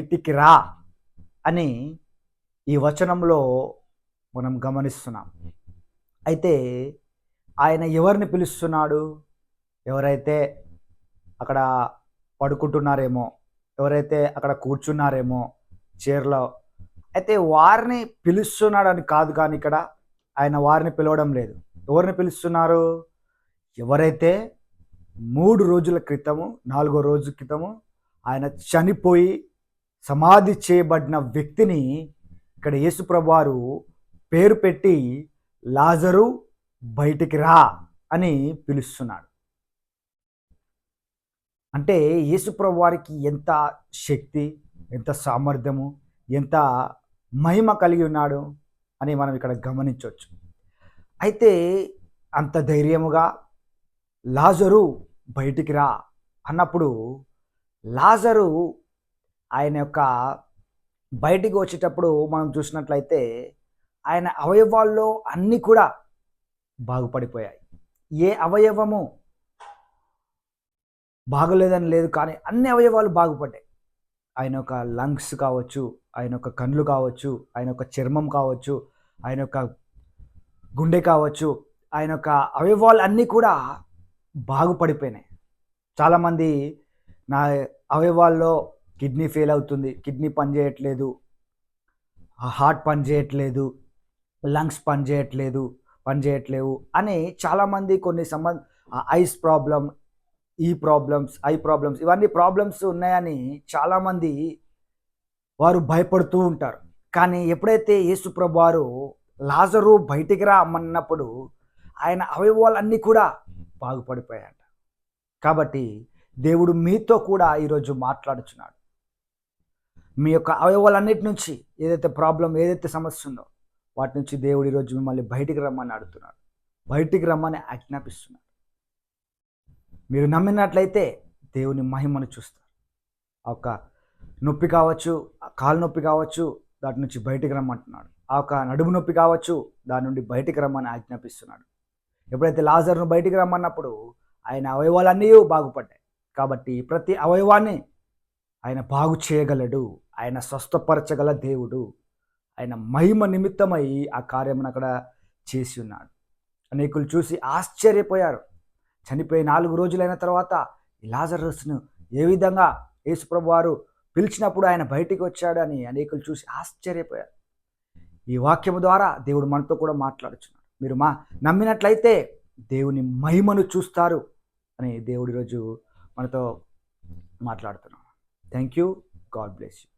ఇంటికి రా అని ఈ వచనంలో మనం గమనిస్తున్నాం. అయితే ఆయన ఎవరిని పిలుస్తున్నాడు? ఎవరైతే అక్కడ పడుకుంటున్నారేమో, ఎవరైతే అక్కడ కూర్చున్నారేమో చైర్‌లో, అయితే వారిని పిలుస్తున్నాడని కాదు కానీ ఇక్కడ ఆయన వారిని పిలవడం లేదు. ఎవరిని పిలుస్తున్నారు? ఎవరైతే 3 రోజుల క్రితము, 4 రోజుల క్రితము ఆయన చనిపోయి సమాధి చేయబడిన వ్యక్తిని ఇక్కడ యేసుప్రభువారు పేరు పెట్టి లాజరు బయటికి రా అని పిలుస్తున్నాడు. అంటే యేసుప్రభువారికి ఎంత శక్తి, ఎంత సామర్థ్యము, ఎంత మహిమ కలిగి ఉన్నాడు అని మనం ఇక్కడ గమనించవచ్చు. అయితే అంత ధైర్యముగా లాజరు బయటికి రా అన్నప్పుడు లాజరు ఆయన యొక్క బయటికి వచ్చేటప్పుడు మనం చూసినట్లయితే ఆయన అవయవాల్లో అన్నీ కూడా బాగుపడిపోయాయి. ఏ అవయవము బాగలేదని లేదు కానీ అన్ని అవయవాలు బాగుపడ్డాయి. ఆయన యొక్క లంగ్స్ కావచ్చు, ఆయన యొక్క కళ్ళు కావచ్చు, ఆయన యొక్క చర్మం కావచ్చు, ఆయన యొక్క గుండె కావచ్చు, ఆయన యొక్క అవయవాలు అన్నీ కూడా బాగుపడిపోయినాయి. చాలామంది నా అవయవాల్లో కిడ్నీ ఫెయిల్ అవుతుంది, కిడ్నీ పనిచేయట్లేదు, హార్ట్ పనిచేయట్లేదు, లంగ్స్ పనిచేయట్లేవు అని చాలామంది కొన్ని ఐస్ ప్రాబ్లమ్, ఐ ప్రాబ్లమ్స్ ఇవన్నీ ప్రాబ్లమ్స్ ఉన్నాయని చాలామంది వారు భయపడుతూ ఉంటారు. కానీ ఎప్పుడైతే యేసుప్రభు వారు లాజరు బయటికి రా అన్నప్పుడు ఆయన అవయవాలన్నీ కూడా బాగుపడిపోయాయంట. కాబట్టి దేవుడు మీతో కూడా ఈరోజు మాట్లాడుచున్నాడు. మీ యొక్క అవయవాలన్నిటి నుంచి ఏదైతే సమస్య ఉందో వాటి నుంచి దేవుడు ఈరోజు మిమ్మల్ని బయటికి రమ్మని అడుగుతున్నాడు, బయటికి రమ్మని ఆజ్ఞాపిస్తున్నాడు. మీరు నమ్మినట్లయితే దేవుని మహిమను చూస్తారు. ఆ యొక్క నొప్పి కావచ్చు, కాలు నొప్పి కావచ్చు, దాటి నుంచి బయటికి రమ్మంటున్నాడు. ఆ యొక్క నడుము నొప్పి కావచ్చు, దాని నుండి బయటికి రమ్మని ఆజ్ఞాపిస్తున్నాడు. ఎప్పుడైతే లాజరును బయటికి రమ్మన్నప్పుడు ఆయన అవయవాలన్నీ బాగుపడ్డాయి. కాబట్టి ప్రతి అవయవాన్ని ఆయన బాగు చేయగలడు. ఆయన స్వస్థపరచగల దేవుడు. ఆయన మహిమ నిమిత్తమై ఆ కార్యమును అక్కడ చేసి ఉన్నాడు. అనేకులు చూసి ఆశ్చర్యపోయారు. చనిపోయి 4 రోజులైన తర్వాత ఈ లాజరస్ను ఏ విధంగా యేసుప్రభు వారు పిలిచినప్పుడు ఆయన బయటికి వచ్చాడు అని అనేకులు చూసి ఆశ్చర్యపోయారు. ఈ వాక్యము ద్వారా దేవుడు మనతో కూడా మాట్లాడుచున్నాడు. మీరు నమ్మినట్లయితే దేవుని మహిమను చూస్తారు అని దేవుడు ఈరోజు మనతో మాట్లాడుతున్నాడు. Thank you. God bless you.